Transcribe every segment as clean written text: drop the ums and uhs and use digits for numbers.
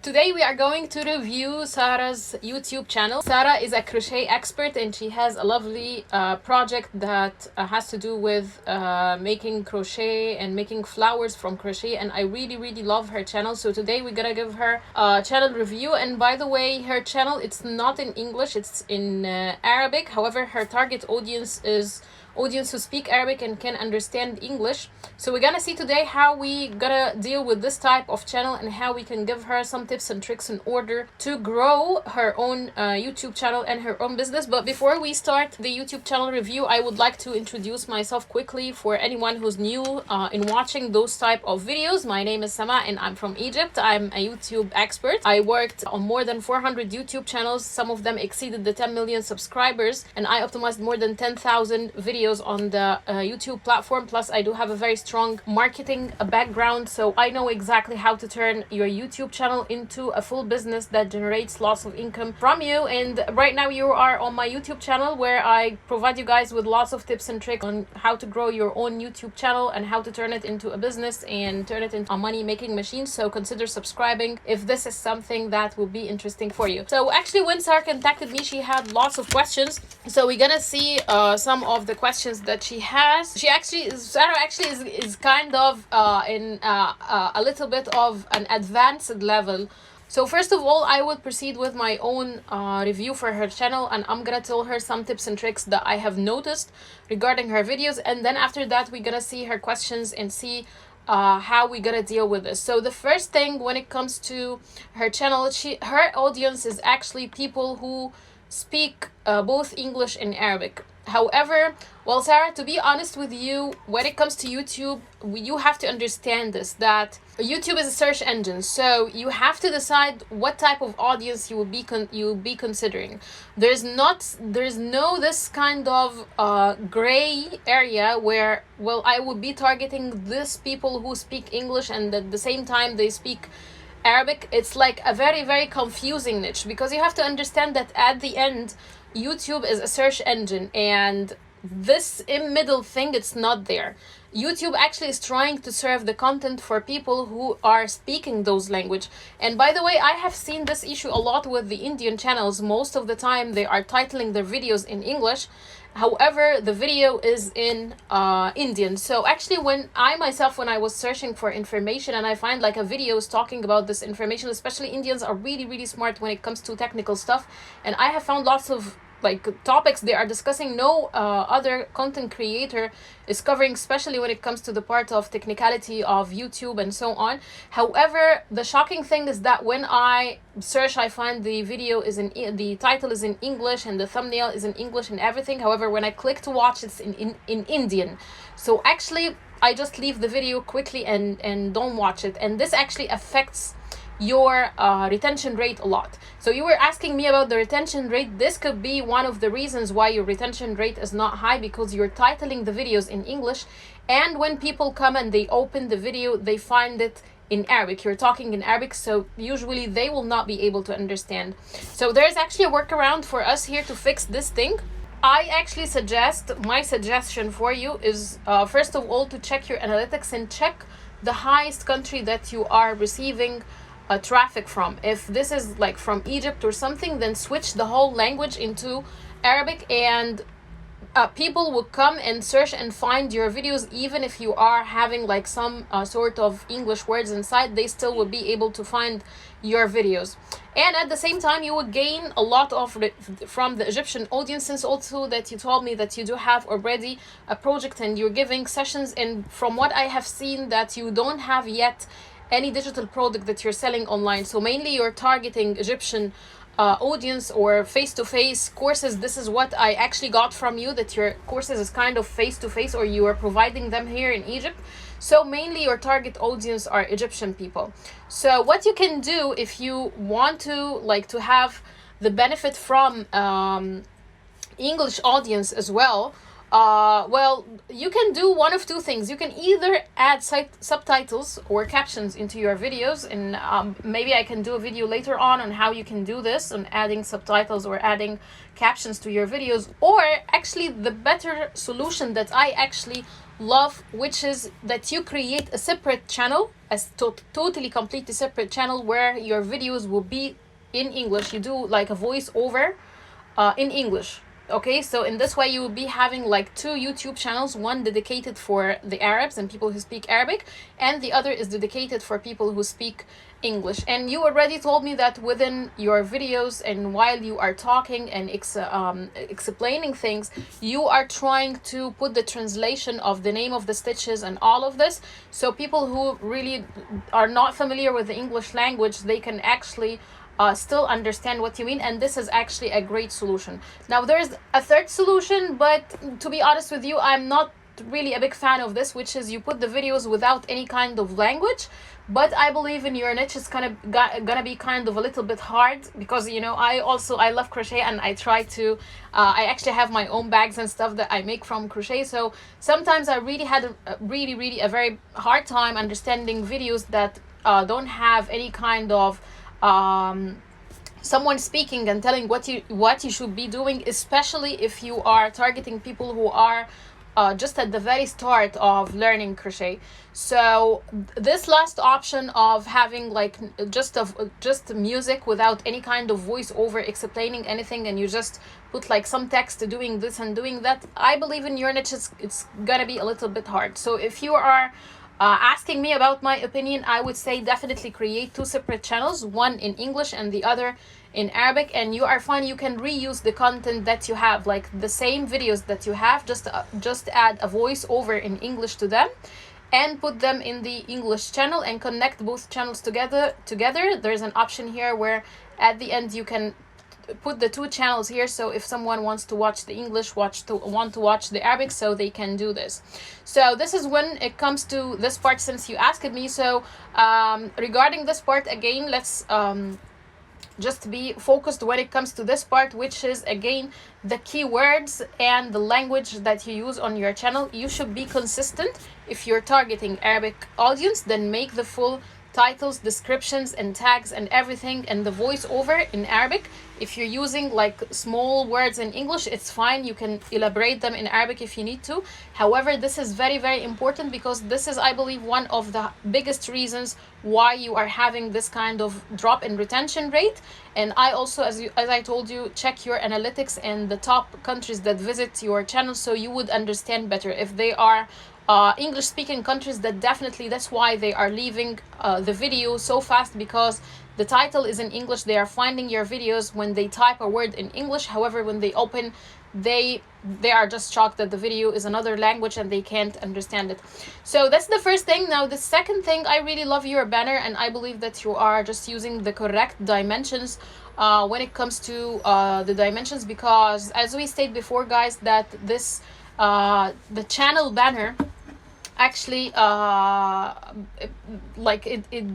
Today we are going to review Sarah's YouTube channel. Sarah is a crochet expert and she has a lovely project that has to do with making crochet and making flowers from crochet, and I really love her channel. So today we're gonna give her a channel review. And by the way, her channel, it's not in English, it's in Arabic. However, her target audience is audience who speak Arabic and can understand English. So we're gonna see today how we gonna deal with this type of channel and how we can give her some tips and tricks in order to grow her own YouTube channel and her own business. But before we start the YouTube channel review, I would like to introduce myself quickly for anyone who's new in watching those type of videos. My name is Sama and I'm from Egypt. I'm a YouTube expert. I worked on more than 400 YouTube channels. Some of them exceeded the 10 million subscribers, and I optimized more than 10,000 videos on the YouTube platform. Plus I do have a very strong marketing background, so I know exactly how to turn your YouTube channel into a full business that generates lots of income from you. And right now you are on my YouTube channel, where I provide you guys with lots of tips and tricks on how to grow your own YouTube channel and how to turn it into a business and turn it into a money making machine. So consider subscribing if this is something that will be interesting for you. So actually, when Sarah contacted me, she had lots of questions, so we're gonna see some of the questions that she has. Sarah actually is kind of in a little bit of an advanced level. So first of all, I will proceed with my own review for her channel, and I'm gonna tell her some tips and tricks that I have noticed regarding her videos. And then after that, we're gonna see her questions and see how we gonna deal with this. So the first thing, when it comes to her channel, her audience is actually people who speak both English and Arabic. However, well, Sarah, to be honest with you, when it comes to YouTube, you have to understand this, that YouTube is a search engine, so you have to decide what type of audience you will be considering. There's no this kind of gray area where, well, I would be targeting this people who speak English and at the same time they speak Arabic. It's like a very confusing niche, because you have to understand that at the end, YouTube is a search engine, and this in middle thing, it's not there. YouTube actually is trying to serve the content for people who are speaking those language. And by the way, I have seen this issue a lot with the Indian channels. Most of the time they are titling their videos in English, however the video is in Indian. So actually, when I was searching for information and I find like a video is talking about this information, especially Indians are really smart when it comes to technical stuff, and I have found lots of like topics they are discussing no other content creator is covering, especially when it comes to the part of technicality of YouTube and so on. However, the shocking thing is that when I search, I find the video is the title is in English and the thumbnail is in English and everything. However, when I click to watch, it's in Indian. So actually, I just leave the video quickly and don't watch it, and this actually affects your retention rate a lot. So you were asking me about the retention rate. This could be one of the reasons why your retention rate is not high, because you're titling the videos in English, and when people come and they open the video, they find it in Arabic. You're talking in Arabic, so usually they will not be able to understand. So there's actually a workaround for us here to fix this thing. I actually my suggestion for you is first of all to check your analytics and check the highest country that you are receiving traffic from. If this is like from Egypt or something, then switch the whole language into Arabic, and people will come and search and find your videos. Even if you are having like some sort of English words inside, they still will be able to find your videos. And at the same time, you will gain a lot of from the Egyptian audience, since also that you told me that you do have already a project and you're giving sessions, and from what I have seen that you don't have yet any digital product that you're selling online. So mainly you're targeting Egyptian audience or face-to-face courses. This is what I actually got from you, that your courses is kind of face-to-face, or you are providing them here in Egypt. So mainly your target audience are Egyptian people. So what you can do if you want to have the benefit from English audience as well, well, you can do one of two things. You can either add subtitles or captions into your videos, and maybe I can do a video later on how you can do this, on adding subtitles or adding captions to your videos. Or actually, the better solution that I actually love, which is that you create a separate channel, a totally completely separate channel where your videos will be in English. You do like a voiceover in English. Okay, so in this way you will be having like two YouTube channels, one dedicated for the Arabs and people who speak Arabic, and the other is dedicated for people who speak English. And you already told me that within your videos and while you are talking and explaining things, you are trying to put the translation of the name of the stitches and all of this, so people who really are not familiar with the English language, they can actually still understand what you mean. And this is actually a great solution. Now there's a third solution, but to be honest with you, I'm not really a big fan of this, which is you put the videos without any kind of language. But I believe in your niche it's gonna be kind of a little bit hard, because you know I love crochet, and I try to I actually have my own bags and stuff that I make from crochet. So sometimes I really had a very hard time understanding videos that don't have any kind of someone speaking and telling what you should be doing, especially if you are targeting people who are just at the very start of learning crochet. So this last option of having like just music without any kind of voiceover explaining anything, and you just put like some text doing this and doing that, I believe in your niche it's gonna be a little bit hard. So if you are asking me about my opinion, I would say definitely create two separate channels, one in English and the other in Arabic, and you are fine. You can reuse the content that you have, like the same videos that you have, just add a voiceover in English to them and put them in the English channel and connect both channels together. There's an option here where at the end you can put the two channels here, so if someone wants to watch the English, want to watch the Arabic, so they can do this. So this is when it comes to this part, since you asked me. So regarding this part again, let's just be focused when it comes to this part, which is again the keywords and the language that you use on your channel. You should be consistent. If you're targeting Arabic audience, then make the full titles, descriptions and tags and everything, and the voiceover in Arabic. If you're using like small words in English, it's fine, you can elaborate them in Arabic if you need to. However, this is very, very important, because this is, I believe, one of the biggest reasons why you are having this kind of drop in retention rate. And I also, as I told you, check your analytics and the top countries that visit your channel, so you would understand better. If they are English speaking countries, that's why they are leaving the video so fast, because the title is in English. They are finding your videos when they type a word in English. However, when they open, they are just shocked that the video is another language and they can't understand it. So that's the first thing. Now the second thing, I really love your banner, and I believe that you are just using the correct dimensions when it comes to the dimensions, because as we stated before, guys, that this the channel banner actually it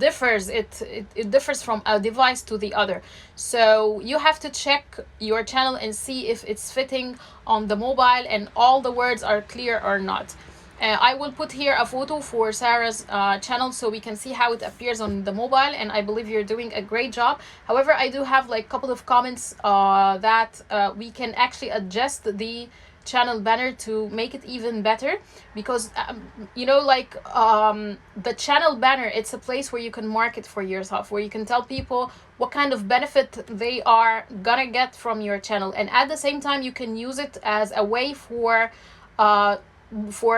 differs from a device to the other. So you have to check your channel and see if it's fitting on the mobile and all the words are clear or not. I will put here a photo for Sarah's channel so we can see how it appears on the mobile, and I believe you're doing a great job. However, I do have like a couple of comments that we can actually adjust the channel banner to make it even better, because you know, like the channel banner, it's a place where you can market for yourself, where you can tell people what kind of benefit they are gonna get from your channel, and at the same time you can use it as a way for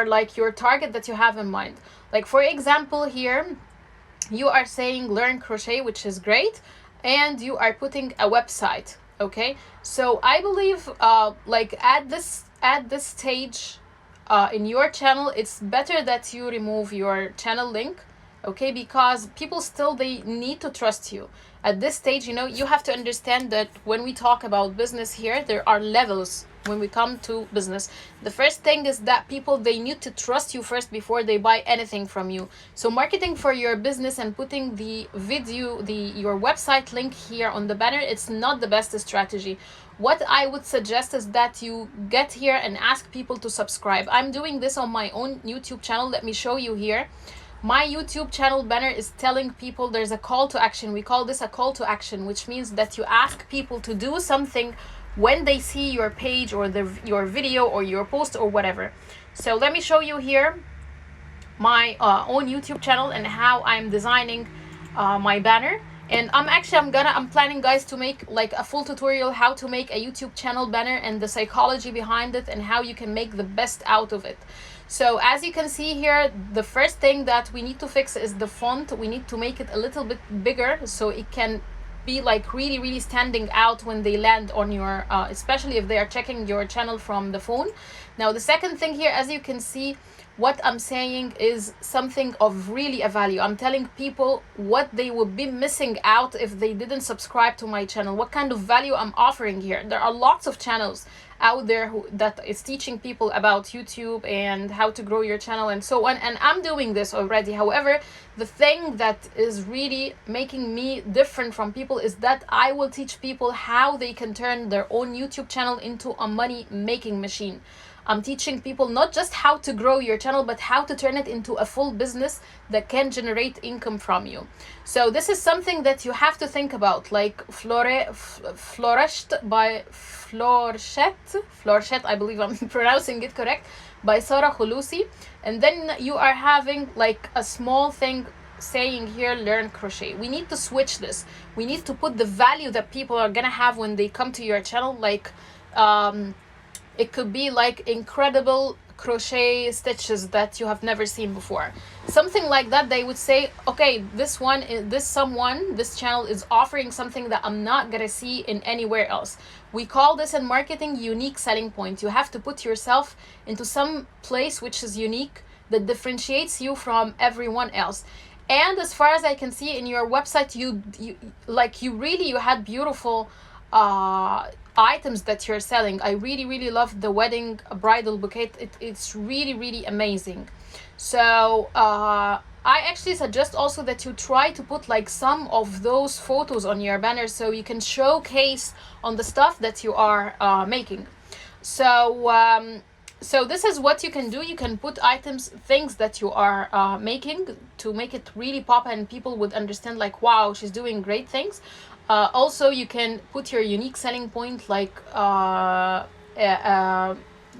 like your target that you have in mind. Like for example, here you are saying learn crochet, which is great, and you are putting a website. Okay, so I believe like at this stage in your channel, it's better that you remove your channel link, okay, because people still, they need to trust you at this stage. You know, you have to understand that when we talk about business here, there are levels when we come to business. The first thing is that people, they need to trust you first before they buy anything from you. So marketing for your business and putting the video, your website link here on the banner, it's not the best strategy. What I would suggest is that you get here and ask people to subscribe. I'm doing this on my own YouTube channel. Let me show you here. My YouTube channel banner is telling people there's a call to action. We call this a call to action, which means that you ask people to do something when they see your page or your video or your post or whatever. So let me show you here my own YouTube channel and how I'm designing my banner. And I'm planning, guys, to make like a full tutorial how to make a YouTube channel banner and the psychology behind it and how you can make the best out of it. So as you can see here, the first thing that we need to fix is the font. We need to make it a little bit bigger so it can be like really standing out when they land on your especially if they are checking your channel from the phone. Now the second thing here, as you can see, what I'm saying is something of really a value. I'm telling people what they would be missing out if they didn't subscribe to my channel, what kind of value I'm offering here. There are lots of channels out there that is teaching people about YouTube and how to grow your channel and so on, and I'm doing this already. However, the thing that is really making me different from people is that I will teach people how they can turn their own YouTube channel into a money making machine. I'm teaching people not just how to grow your channel, but how to turn it into a full business that can generate income from you. So this is something that you have to think about, like Flourished by Florchette, I believe I'm pronouncing it correct, by Sarah Khouloussi. And then you are having like a small thing saying here, learn crochet. We need to switch this. We need to put the value that people are gonna have when they come to your channel, like it could be like incredible crochet stitches that you have never seen before. Something like that. They would say, okay, this channel is offering something that I'm not gonna see in anywhere else. We call this in marketing unique selling point. You have to put yourself into some place which is unique, that differentiates you from everyone else. And as far as I can see in your website, you had beautiful items that you're selling. I really love the wedding bridal bouquet. It's really amazing. So I actually suggest also that you try to put like some of those photos on your banner so you can showcase on the stuff that you are making. So this is what you can do. You can put things that you are making to make it really pop and people would understand like, wow, she's doing great things. Also, you can put your unique selling point, like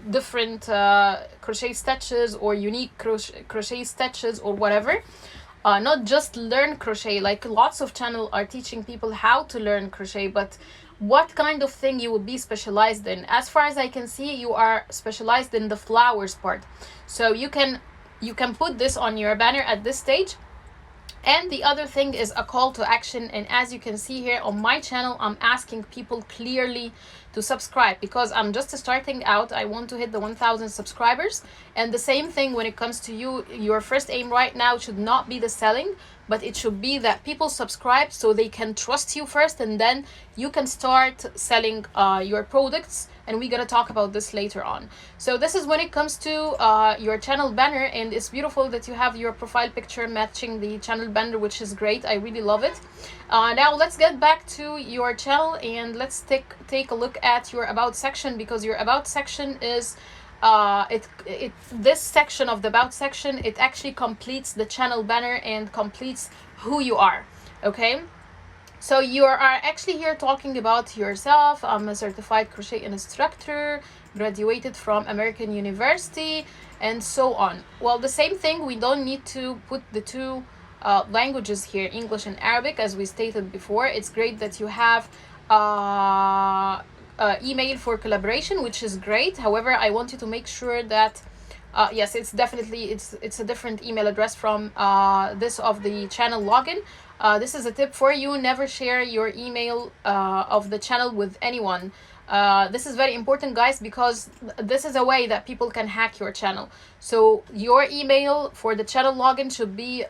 different crochet stitches or unique crochet stitches or whatever. Not just learn crochet, like lots of channels are teaching people how to learn crochet, but what kind of thing you would be specialized in. As far as I can see, you are specialized in the flowers part. So you can put this on your banner at this stage. And the other thing is a call to action. And as you can see here on my channel, I'm asking people clearly to subscribe because I'm just starting out. I want to hit the 1,000 subscribers. And the same thing when it comes to you, your first aim right now should not be the selling, but it should be that people subscribe so they can trust you first, and then you can start selling your products. And we're gonna talk about this later on. So this is when it comes to your channel banner, and it's beautiful that you have your profile picture matching the channel banner, which is great. I really love it. Now let's get back to your channel and let's take a look at your about section, because your about section is this section of the about section, it actually completes the channel banner and completes who you are. Okay, so you are actually here talking about yourself. I'm a certified crochet instructor, graduated from American University, and so on. Well, the same thing, we don't need to put the two languages here, English and Arabic, as we stated before. It's great that you have email for collaboration, which is great. However, I want you to make sure that yes, it's definitely it's a different email address from this of the channel login. This is a tip for you: never share your email of the channel with anyone. This is very important, guys, because this is a way that people can hack your channel. So your email for the channel login should be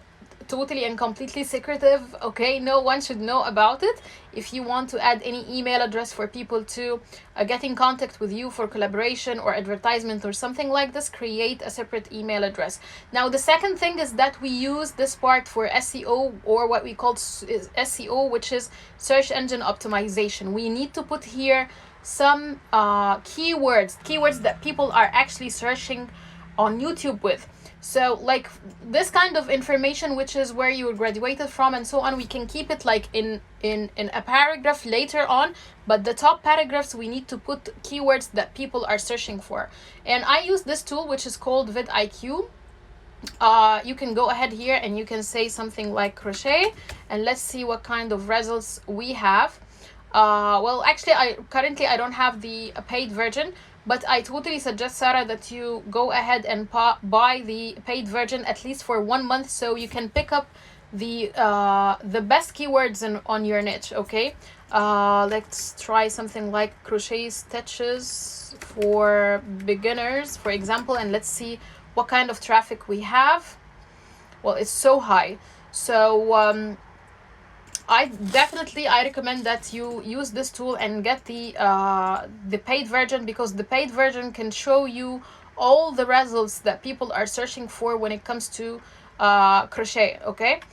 totally and completely secretive. Okay, no one should know about it. If you want to add any email address for people to get in contact with you for collaboration or advertisement or something like this, create a separate email address. Now the second thing is that we use this part for SEO, or what we call SEO, which is search engine optimization. We need to put here some keywords that people are actually searching on YouTube with. So like this kind of information, which is where you graduated from and so on, we can keep it like in a paragraph later on, but the top paragraphs we need to put keywords that people are searching for. And I use this tool which is called vidIQ. You can go ahead here and you can say something like crochet, and let's see what kind of results we have. Well, actually, currently I don't have the paid version, but I totally suggest, Sarah, that you go ahead and buy the paid version at least for 1 month, so you can pick up the best keywords on your niche. Okay, let's try something like crochet stitches for beginners, for example, and let's see what kind of traffic we have. Well, it's so high. So I recommend that you use this tool and get the paid version, because the paid version can show you all the results that people are searching for when it comes to crochet. Okay,